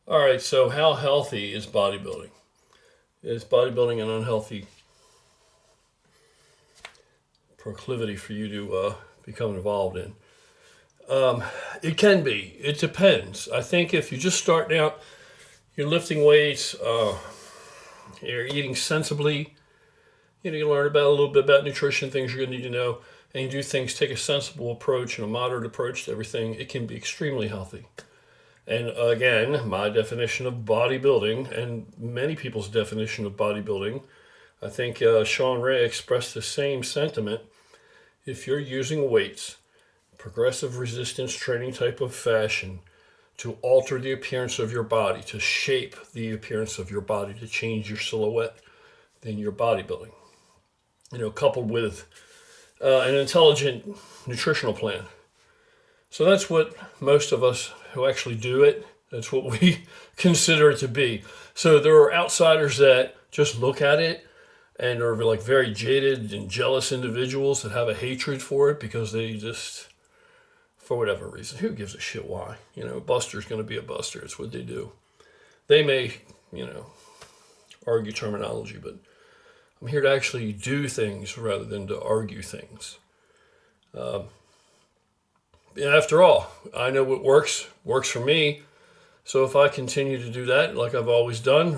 All right, so how healthy is bodybuilding? Is bodybuilding an unhealthy proclivity for you to become involved in? It can be. It depends. I think if you just start out, you're lifting weights, you're eating sensibly, you learn about a little bit about nutrition, things you're going to need to know, and you do things, take a sensible approach and a moderate approach to everything, it can be extremely healthy. And again, my definition of bodybuilding and many people's definition of bodybuilding, I think Sean Ray expressed the same sentiment. If you're using weights, progressive resistance training type of fashion, to alter the appearance of your body, to shape the appearance of your body, to change your silhouette, then you're bodybuilding. Coupled with an intelligent nutritional plan. So that's what most of us who actually do it, that's what we consider it to be. So there are outsiders that just look at it and are like very jaded and jealous individuals that have a hatred for it because they just, for whatever reason, who gives a shit why? Buster's going to be a buster. It's what they do. They may, argue terminology, but I'm here to actually do things rather than to argue things. After all, I know what works for me. So if I continue to do that like I've always done,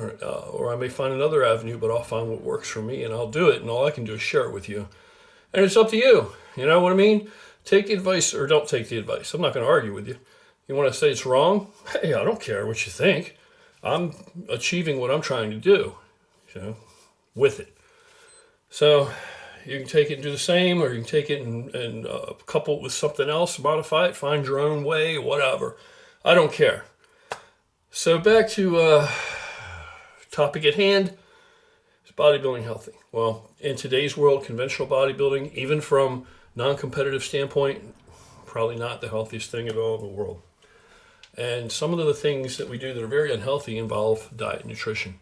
or I may find another avenue, but I'll find what works for me and I'll do it. And all I can do is share it with you. And it's up to you. You know what I mean? Take the advice or don't take the advice. I'm not going to argue with you. You want to say it's wrong? Hey, I don't care what you think. I'm achieving what I'm trying to do, with it. So you can take it and do the same, or you can take it and couple it with something else, modify it, find your own way, whatever. I don't care. So back to topic at hand. Is bodybuilding healthy? Well, in today's world, conventional bodybuilding, even from non-competitive standpoint, probably not the healthiest thing at all in the world. And some of the things that we do that are very unhealthy involve diet and nutrition.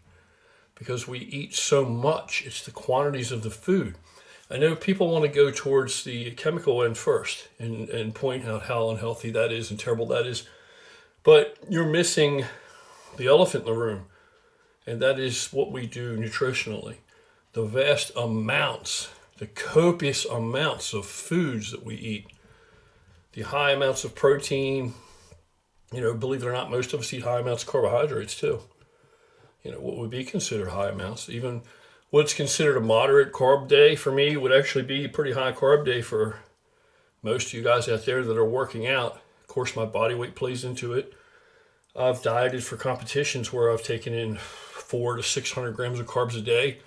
Because we eat so much, it's the quantities of the food. I know people want to go towards the chemical end first and point out how unhealthy that is and terrible that is. But you're missing the elephant in the room, and that is what we do nutritionally. The vast amounts, the copious amounts of foods that we eat, the high amounts of protein. Believe it or not, most of us eat high amounts of carbohydrates too. What would be considered high amounts. Even what's considered a moderate carb day for me would actually be a pretty high carb day for most of you guys out there that are working out. Of course, my body weight plays into it. I've dieted for competitions where I've taken in 400 to 600 grams of carbs a day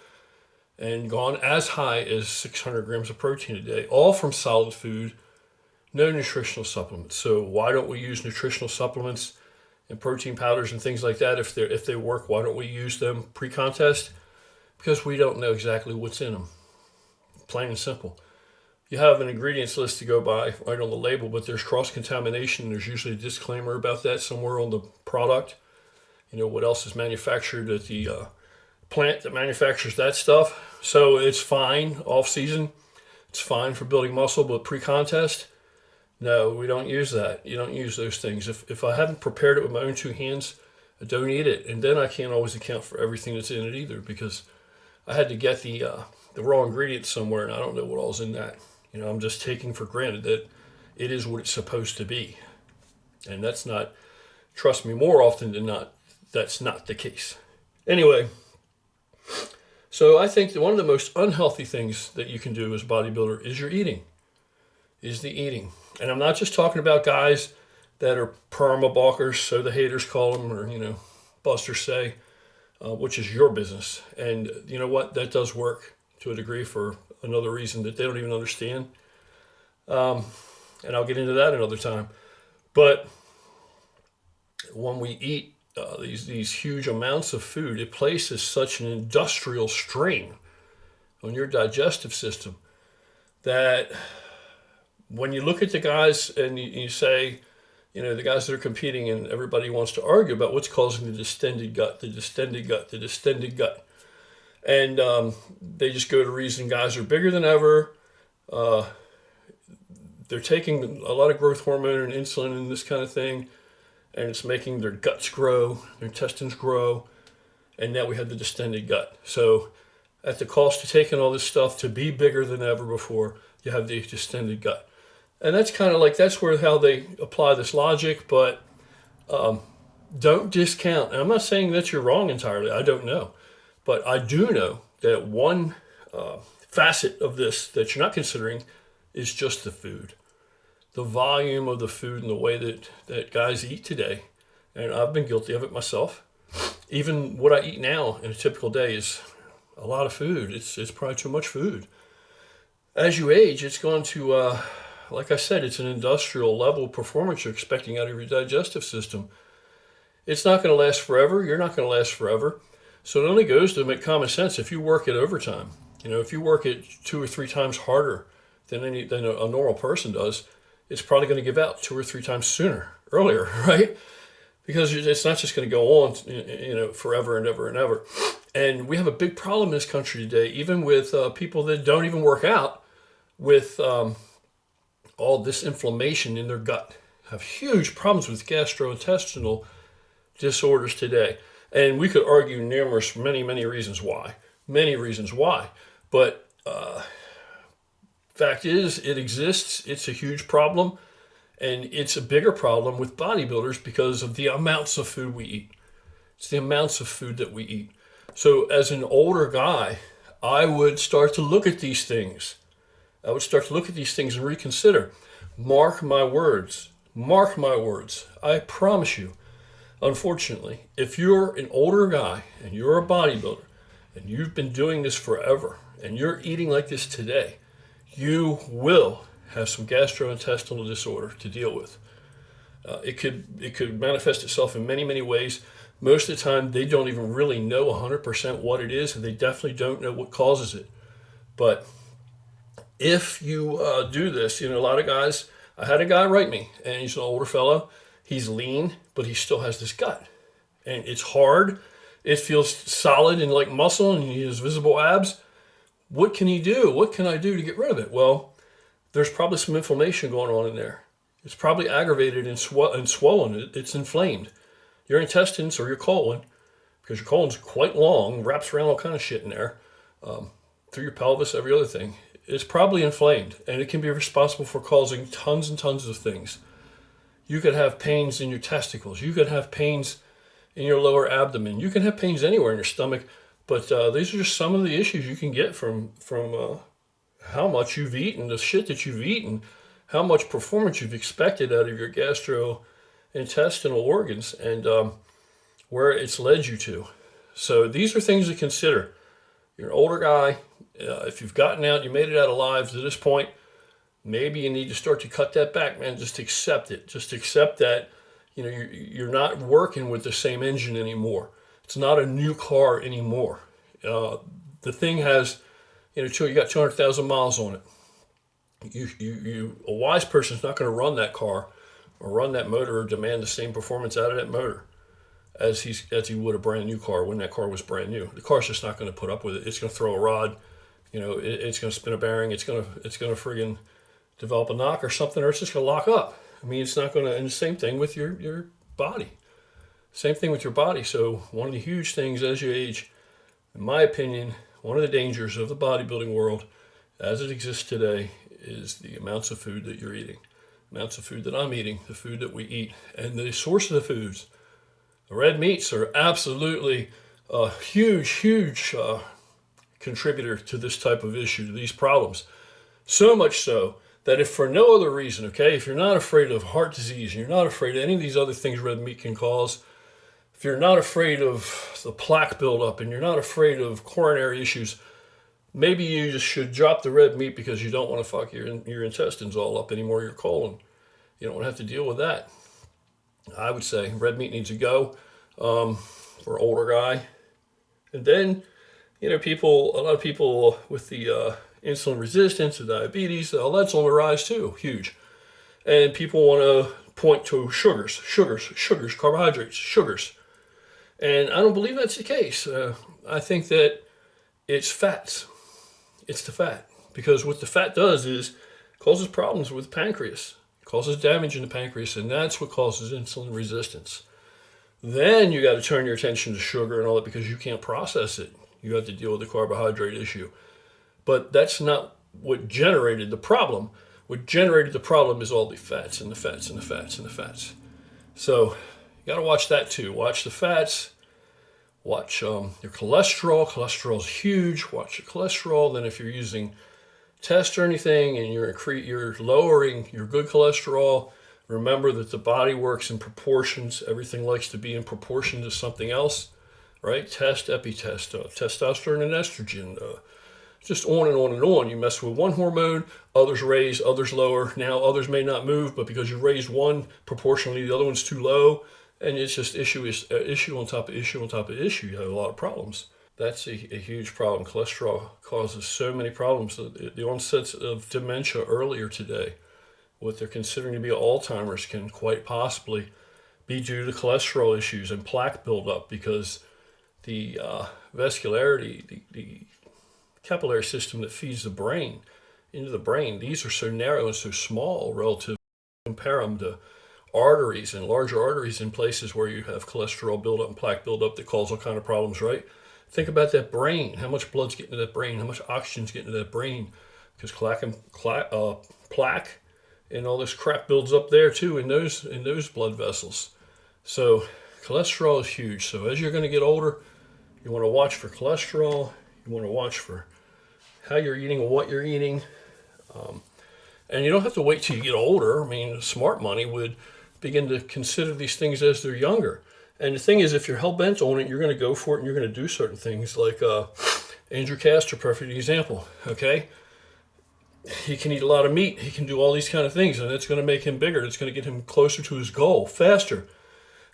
and gone as high as 600 grams of protein a day, all from solid food, no nutritional supplements. So why don't we use nutritional supplements and protein powders and things like that? If they work, why don't we use them pre-contest? Because we don't know exactly what's in them. Plain and simple. You have an ingredients list to go by right on the label, but there's cross-contamination. There's usually a disclaimer about that somewhere on the product. What else is manufactured at the plant that manufactures that stuff. So it's fine off-season. It's fine for building muscle, but pre-contest, no, we don't use that. You don't use those things. If I haven't prepared it with my own two hands, I don't eat it. And then I can't always account for everything that's in it either, because I had to get the raw ingredients somewhere, and I don't know what all's in that. I'm just taking for granted that it is what it's supposed to be. And that's not, trust me, more often than not, that's not the case. Anyway, so I think that one of the most unhealthy things that you can do as a bodybuilder is your eating, is the eating. And I'm not just talking about guys that are perma bulkers, so the haters call them, or, busters say, which is your business. And you know what? That does work to a degree for another reason that they don't even understand. And I'll get into that another time. But when we eat these huge amounts of food, it places such an industrial strain on your digestive system that when you look at the guys and you say, the guys that are competing, and everybody wants to argue about what's causing the distended gut. And they just go to reason guys are bigger than ever. They're taking a lot of growth hormone and insulin and this kind of thing. and it's making their guts grow, their intestines grow, and now we have the distended gut. So at the cost of taking all this stuff to be bigger than ever before, you have the distended gut. And that's kind of like, that's where how they apply this logic, but don't discount. And I'm not saying that you're wrong entirely. I don't know. But I do know that one facet of this that you're not considering is just the food. The volume of the food and the way that guys eat today. And I've been guilty of it myself. Even what I eat now in a typical day is a lot of food. It's probably too much food. As you age, it's going to, like I said, it's an industrial level performance you're expecting out of your digestive system. It's not going to last forever. You're not going to last forever. So it only goes to make common sense. If you work at overtime, if you work it 2 or 3 times harder than a normal person does, it's probably going to give out 2 or 3 times earlier, right? Because it's not just going to go on, forever and ever and ever. And we have a big problem in this country today, even with people that don't even work out, with all this inflammation in their gut. Have huge problems with gastrointestinal disorders today. And we could argue many reasons why. Many reasons why. But fact is, it exists. It's a huge problem. And it's a bigger problem with bodybuilders because of the amounts of food we eat. It's the amounts of food that we eat. So as an older guy, I would start to look at these things. I would start to look at these things and reconsider. Mark my words. Mark my words. I promise you. Unfortunately, if you're an older guy and you're a bodybuilder and you've been doing this forever and you're eating like this today, you will have some gastrointestinal disorder to deal with. It could manifest itself in many ways. Most of the time, they don't even really know 100% what it is, and they definitely don't know what causes it. But if you do this, a lot of guys, I had a guy write me, and he's an older fellow. He's lean, but he still has this gut. And it's hard. It feels solid and like muscle, and he has visible abs. What can he do? What can I do to get rid of it? Well, there's probably some inflammation going on in there. It's probably aggravated and swollen. It's inflamed. Your intestines or your colon, because your colon's quite long, wraps around all kind of shit in there, through your pelvis, every other thing. It's probably inflamed, and it can be responsible for causing tons and tons of things. You could have pains in your testicles. You could have pains in your lower abdomen. You can have pains anywhere in your stomach, but these are just some of the issues you can get from how much you've eaten, the shit that you've eaten, how much performance you've expected out of your gastrointestinal organs, and where it's led you to. So these are things to consider. You're an older guy. If you've gotten out, you made it out alive to this point, maybe you need to start to cut that back, man. Just accept it. Just accept that, you're not working with the same engine anymore. It's not a new car anymore. The thing has, you got 200,000 miles on it. A wise person's not going to run that car or run that motor or demand the same performance out of that motor as he would a brand new car when that car was brand new. The car's just not going to put up with it. It's going to throw a rod. It's going to spin a bearing. It's going to friggin' develop a knock or something, or it's just going to lock up. I mean, it's not going to. And the same thing with your body. Same thing with your body. So one of the huge things as you age, in my opinion, one of the dangers of the bodybuilding world as it exists today is the amounts of food that you're eating, amounts of food that I'm eating, the food that we eat, and the source of the foods. The red meats are absolutely a huge contributor to this type of issue, to these problems. So much so that if for no other reason, if you're not afraid of heart disease, you're not afraid of any of these other things red meat can cause, if you're not afraid of the plaque buildup and you're not afraid of coronary issues, maybe you just should drop the red meat because you don't want to fuck your intestines all up anymore, your colon. You don't want to have to deal with that. I would say red meat needs to go for an older guy. And then, a lot of people with the insulin resistance, the diabetes, all that's on the rise too, huge. And people want to point to sugars, carbohydrates, sugars. And I don't believe that's the case. I think that it's fats. It's the fat. Because what the fat does is causes problems with the pancreas. It causes damage in the pancreas, and that's what causes insulin resistance. Then you got to turn your attention to sugar and all that because you can't process it. You have to deal with the carbohydrate issue. But that's not what generated the problem. What generated the problem is all the fats and the fats and the fats and the fats. So you got to watch that too. Watch the fats. Watch your cholesterol. Cholesterol is huge. Watch your cholesterol. Then if you're using test or anything and you're lowering your good cholesterol, remember that the body works in proportions. Everything likes to be in proportion to something else, right? Test, epitest, testosterone and estrogen, just on and on and on. You mess with one hormone, others raise, others lower. Now others may not move, but because you raised one, proportionally the other one's too low, and it's just issue on top of issue on top of issue. You have a lot of problems. That's a huge problem. Cholesterol causes so many problems. The onset of dementia earlier today, what they're considering to be Alzheimer's, can quite possibly be due to cholesterol issues and plaque buildup because the vascularity, the capillary system that feeds the brain into the brain, these are so narrow and so small relative. Compare them to arteries and larger arteries in places where you have cholesterol buildup and plaque buildup that cause all kind of problems, right? Think about that brain. How much blood's getting to that brain? How much oxygen's getting to that brain? Because plaque and all this crap builds up there too in those blood vessels. So cholesterol is huge. So as you're going to get older, you want to watch for cholesterol. You want to watch for how you're eating and what you're eating. And you don't have to wait till you get older. I mean, smart money would begin to consider these things as they're younger. And the thing is, if you're hell-bent on it, you're going to go for it and you're going to do certain things. Like Andrew Castor, perfect example, okay? He can eat a lot of meat. He can do all these kind of things, and it's going to make him bigger. It's going to get him closer to his goal faster.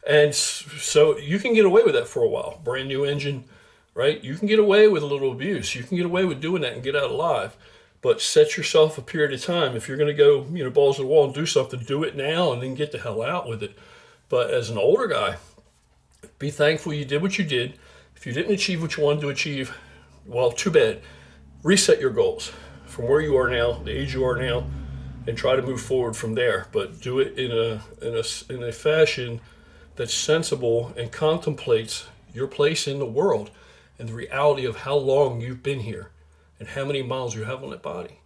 And so you can get away with that for a while. Brand new engine, right? You can get away with a little abuse. You can get away with doing that and get out alive. But set yourself a period of time. If you're going to go, balls to the wall and do something, do it now and then get the hell out with it. But as an older guy, be thankful you did what you did. If you didn't achieve what you wanted to achieve, well, too bad. Reset your goals from where you are now, the age you are now, and try to move forward from there. But do it in a fashion that's sensible and contemplates your place in the world and the reality of how long you've been here and how many miles you have on that body.